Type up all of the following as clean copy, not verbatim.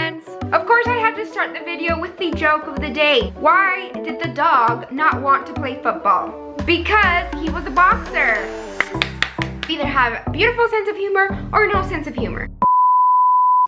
friends! Of course I had to start the video with the joke of the day. Why did the dog not want to play football? Because he was a boxer. Either have a beautiful sense of humor or no sense of humor.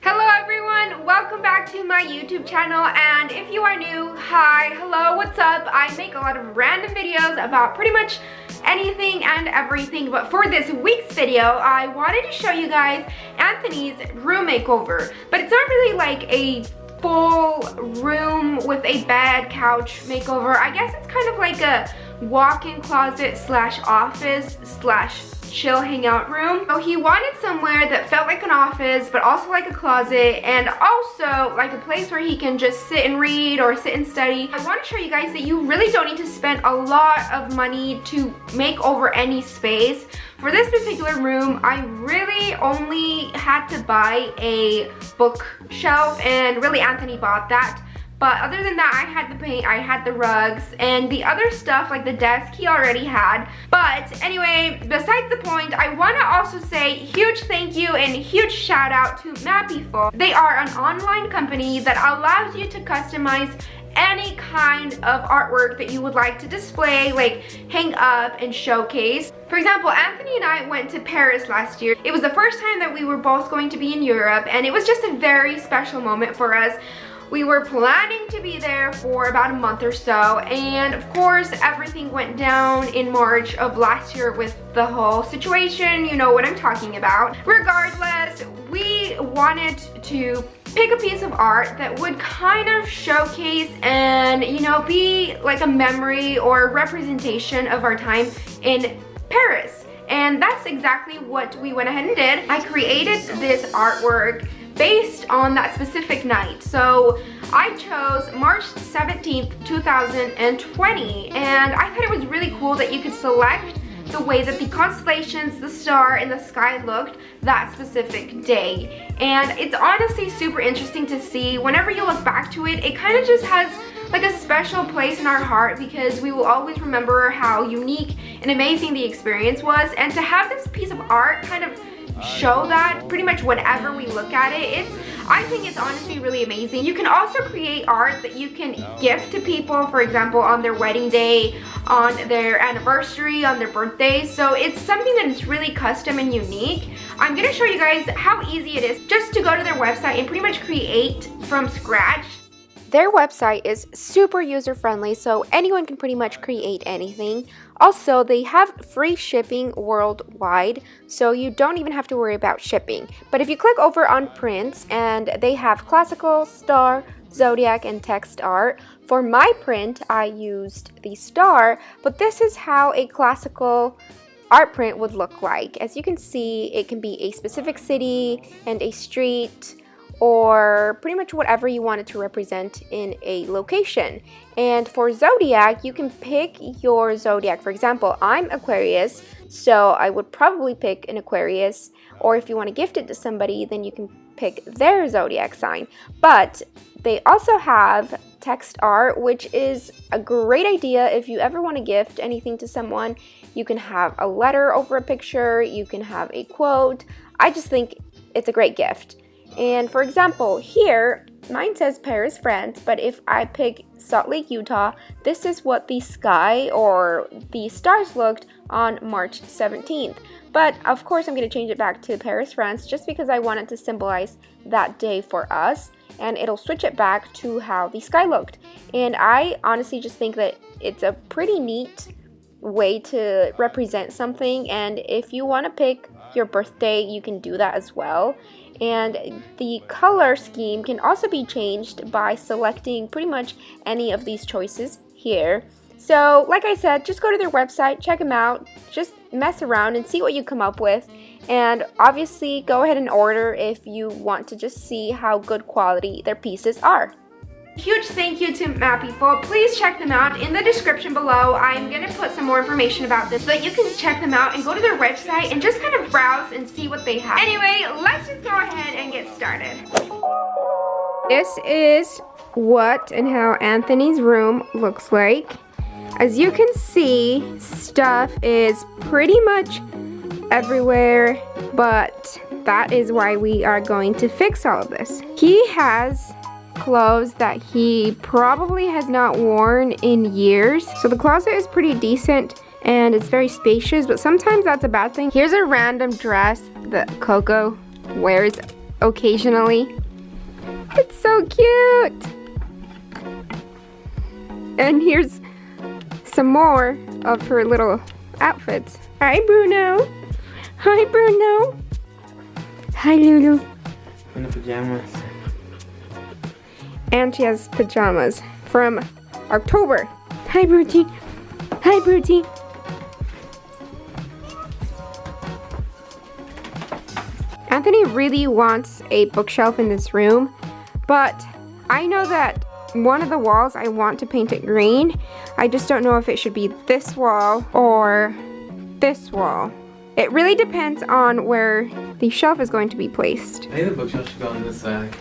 Hello everyone, welcome back to my YouTube channel, and if you are new, hi, hello, what's up? I make a lot of random videos about pretty much anything and everything, but for this week's video, I wanted to show you guys Anthony's room makeover. But it's not really like a full room with a bed, couch makeover. I guess it's kind of like a walk-in closet slash office slash chill hangout room. So he wanted somewhere that felt like an office but also like a closet, and also like a place where he can just sit and read or sit and study. I want to show you guys that you really don't need to spend a lot of money to make over any space. For this particular room, I really only had to buy a bookshelf, and really Anthony bought that. But other than that, I had the paint, I had the rugs, and the other stuff like the desk he already had. But anyway, besides the point, I want to also say huge thank you and huge shout out to Makeover. They are an online company that allows you to customize any kind of artwork that you would like to display, like hang up and showcase. For example, Anthony and I went to Paris last year. It was the first time that we were both going to be in Europe, and it was just a very special moment for us. We were planning to be there for about a month or so, and of course everything went down in March of last year with the whole situation. You know what I'm talking about. Regardless, we wanted to pick a piece of art that would kind of showcase and, you know, be like a memory or representation of our time in Paris. And that's exactly what we went ahead and did. I created this artwork based on that specific night. So I chose March 17th, 2020, and I thought it was really cool that you could select the way that the constellations, the star, and the sky looked that specific day. And it's honestly super interesting to see. Whenever you look back to it, it kind of just has like a special place in our heart, because we will always remember how unique and amazing the experience was. And to have this piece of art kind of show that pretty much whenever we look at it, I think it's honestly really amazing. You can also create art that you can gift to people, for example, on their wedding day, on their anniversary, on their birthday. So it's something that is really custom and unique. I'm gonna show you guys how easy it is just to go to their website and pretty much create from scratch. Their website is super user-friendly, so anyone can pretty much create anything. Also, they have free shipping worldwide, so you don't even have to worry about shipping. But if you click over on prints, and they have classical, star, zodiac, and text art. For my print, I used the star, but this is how a classical art print would look like. As you can see, it can be a specific city and a street, or pretty much whatever you wanted to represent in a location. And for zodiac, you can pick your zodiac. For example, I'm Aquarius, so I would probably pick an Aquarius, or if you want to gift it to somebody, then you can pick their zodiac sign. But they also have text art, which is a great idea if you ever want to gift anything to someone. You can have a letter over a picture, you can have a quote. I just think it's a great gift. And for example, here, mine says Paris, France, but if I pick Salt Lake, Utah, this is what the sky or the stars looked on March 17th. But of course, I'm going to change it back to Paris, France, just because I wanted to symbolize that day for us, and it'll switch it back to how the sky looked. And I honestly just think that it's a pretty neat way to represent something, and if you want to pick your birthday, you can do that as well. And the color scheme can also be changed by selecting pretty much any of these choices here. So like I said, just go to their website, check them out, just mess around and see what you come up with. And obviously go ahead and order if you want to just see how good quality their pieces are. Huge thank you to Makeover. Please check them out in the description below. I'm going to put some more information about this so that you can check them out and go to their website and just kind of browse and see what they have. Anyway, let's just go ahead and get started. This is what and how Anthony's room looks like. As you can see, stuff is pretty much everywhere, but that is why we are going to fix all of this. He has clothes that he probably has not worn in years. So the closet is pretty decent and it's very spacious, but sometimes that's a bad thing. Here's a random dress that Coco wears occasionally. It's so cute. And here's some more of her little outfits. Hi, Bruno. Hi, Bruno. Hi, Lulu. In the pajamas. And she has pajamas from October. Hi, Bruty. Hi, Bruty. Anthony really wants a bookshelf in this room, but I know that one of the walls I want to paint it green. I just don't know if it should be this wall or this wall. It really depends on where the shelf is going to be placed. I think the bookshelf should go on this side.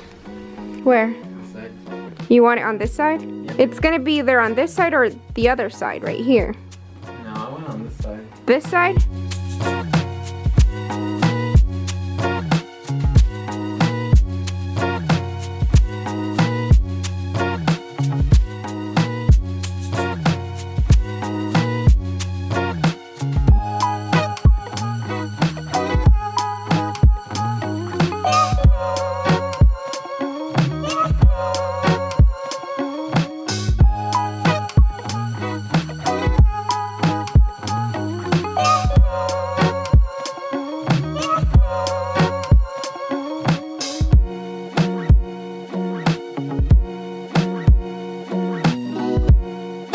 Where? This side. You want it on this side? Yep. It's gonna be either on this side or the other side, right here. No, I want it on this side. This side?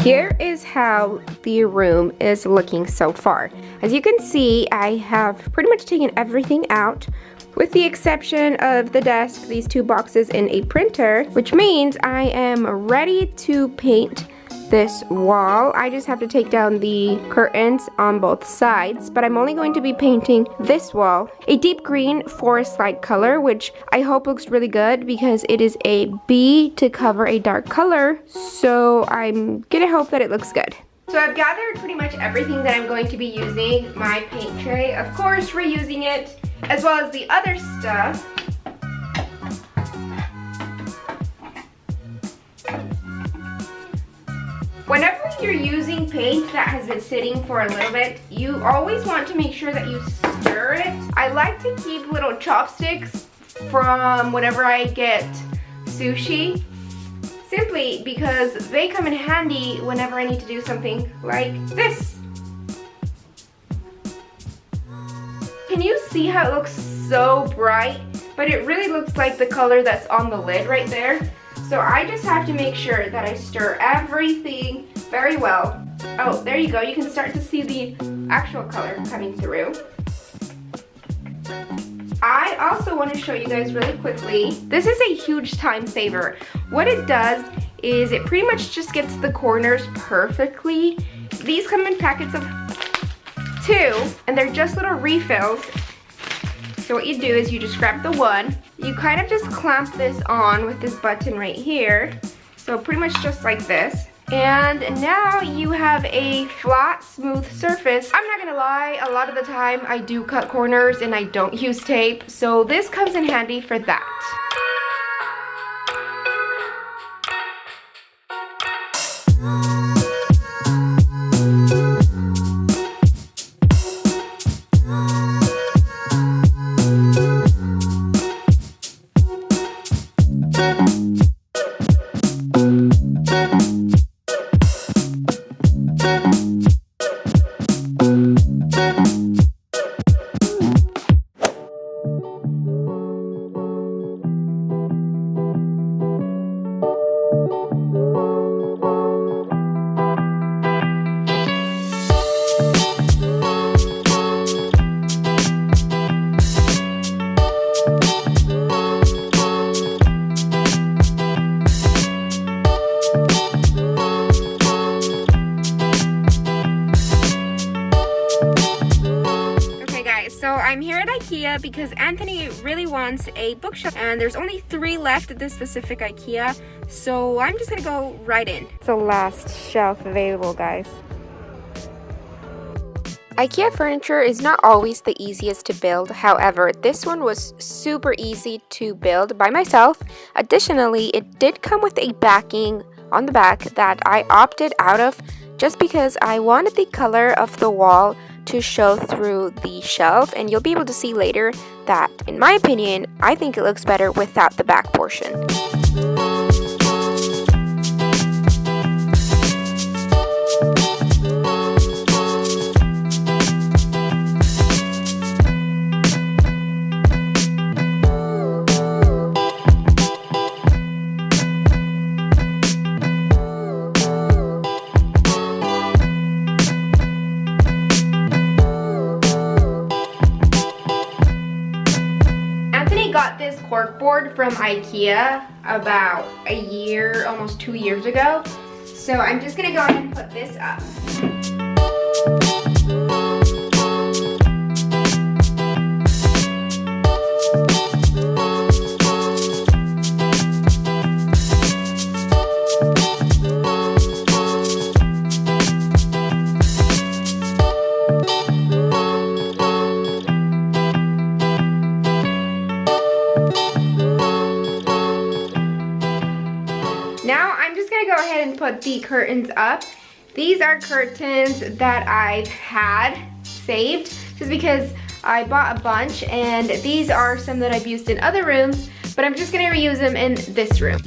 Here is how the room is looking so far. As you can see, I have pretty much taken everything out with the exception of the desk, these two boxes, and a printer, which means I am ready to paint this wall. I just have to take down the curtains on both sides, but I'm only going to be painting this wall a deep green forest-like color, which I hope looks really good because it is a B to cover a dark color, so I'm gonna hope that it looks good. So I've gathered pretty much everything that I'm going to be using. My paint tray, of course, reusing it, as well as the other stuff. Whenever you're using paint that has been sitting for a little bit, you always want to make sure that you stir it. I like to keep little chopsticks from whenever I get sushi, simply because they come in handy whenever I need to do something like this. Can you see how it looks so bright? But it really looks like the color that's on the lid right there. So I just have to make sure that I stir everything very well. Oh, there you go. You can start to see the actual color coming through. I also want to show you guys really quickly. This is a huge time saver. What it does is it pretty much just gets the corners perfectly. These come in packets of 2, and they're just little refills. So what you do is you just grab the one, you kind of just clamp this on with this button right here. So pretty much just like this. And now you have a flat, smooth surface. I'm not gonna lie, a lot of the time I do cut corners and I don't use tape. So this comes in handy for that. So I'm here at Hiya because Anthony really wants a bookshelf and there's only 3 left at this specific Hiya, so I'm just gonna go right in. It's the last shelf available, guys. IKEA furniture is not always the easiest to build. However, this one was super easy to build by myself. Additionally, it did come with a backing on the back that I opted out of just because I wanted the color of the wall to show through the shelf, and you'll be able to see later that, in my opinion, I think it looks better without the back portion. Got this corkboard from IKEA about a year, almost 2 years ago. So I'm just gonna go ahead and put this up. Now I'm just gonna go ahead and put the curtains up. These are curtains that I've had saved just because I bought a bunch, and these are some that I've used in other rooms, but I'm just gonna reuse them in this room.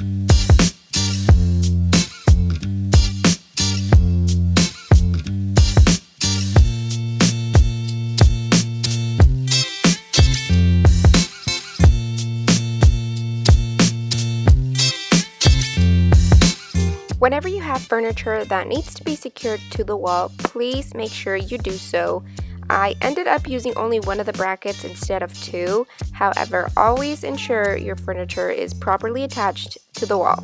Whenever you have furniture that needs to be secured to the wall, please make sure you do so. I ended up using only one of the brackets instead of two. However, always ensure your furniture is properly attached to the wall.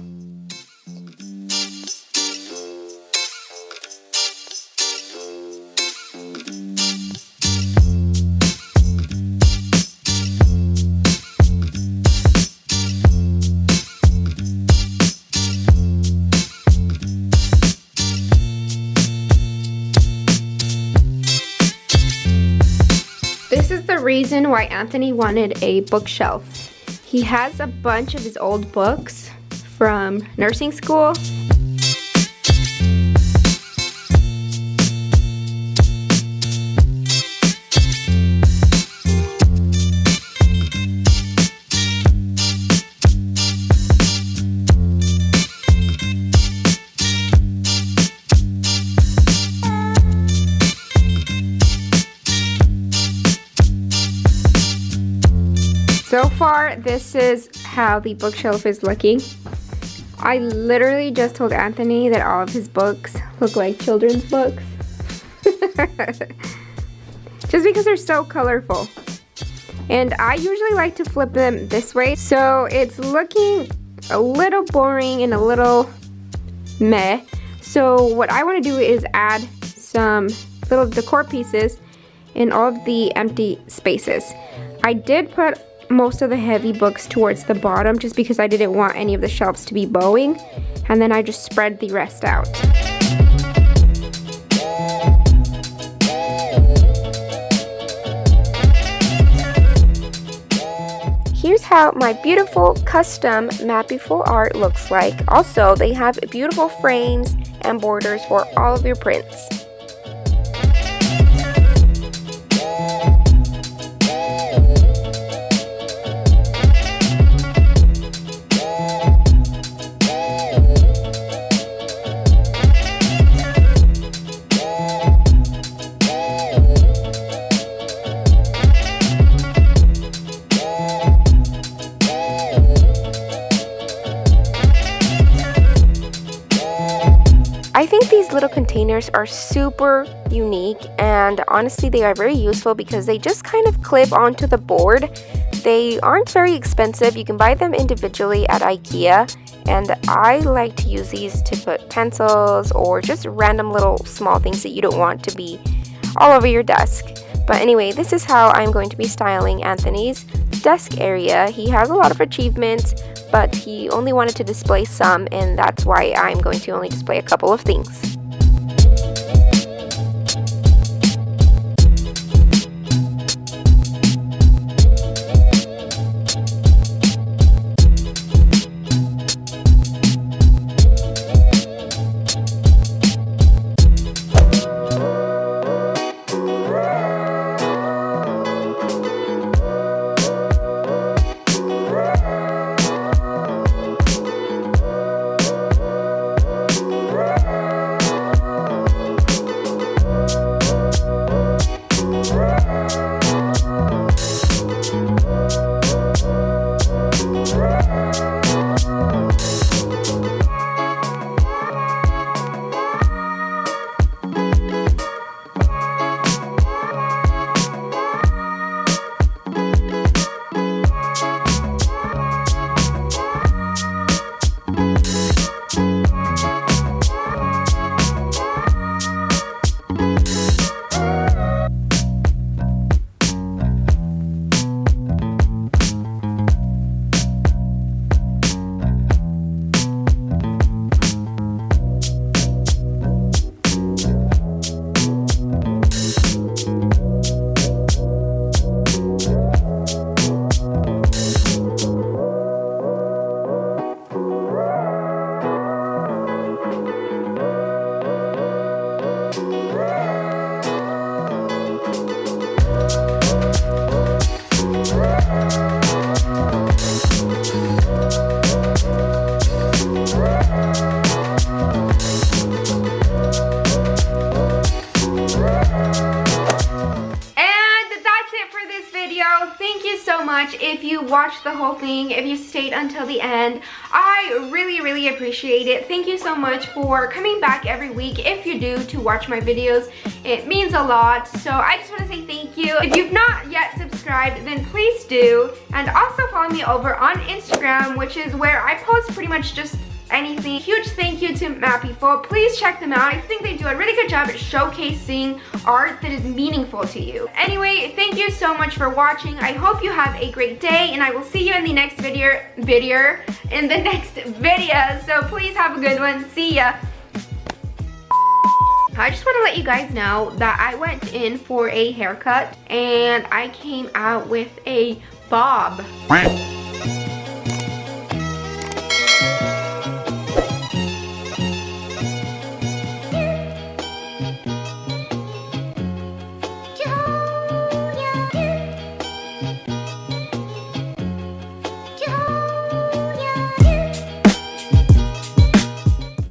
This is the reason why Anthony wanted a bookshelf. He has a bunch of his old books from nursing school. So far, this is how the bookshelf is looking. I literally just told Anthony that all of his books look like children's books. Just because they're so colorful. And I usually like to flip them this way, so it's looking a little boring and a little meh. So what I want to do is add some little decor pieces in all of the empty spaces. I did put most of the heavy books towards the bottom just because I didn't want any of the shelves to be bowing, and then I just spread the rest out. Here's how my beautiful custom Makeover art looks like. Also, they have beautiful frames and borders for all of your prints. I think these little containers are super unique, and honestly they are very useful because they just kind of clip onto the board. They aren't very expensive. You can buy them individually at IKEA, and I like to use these to put pencils or just random little small things that you don't want to be all over your desk. But anyway, this is how I'm going to be styling Anthony's desk area. He has a lot of achievements, but he only wanted to display some, and that's why I'm going to only display a couple of things. much if you watched the whole thing, if you stayed until the end. I really appreciate it. Thank you so much for coming back every week if you do to watch my videos. It means a lot. So I just want to say thank you. If you've not yet subscribed, then please do. And also follow me over on Instagram, which is where I post pretty much just anything. Huge thank you to Makeover. Please check them out. I think they do a really good job at showcasing art that is meaningful to you. Anyway, thank you so much for watching. I hope you have a great day, and I will see you in the next video. So please have a good one. See ya. I just want to let you guys know that I went in for a haircut and I came out with a bob.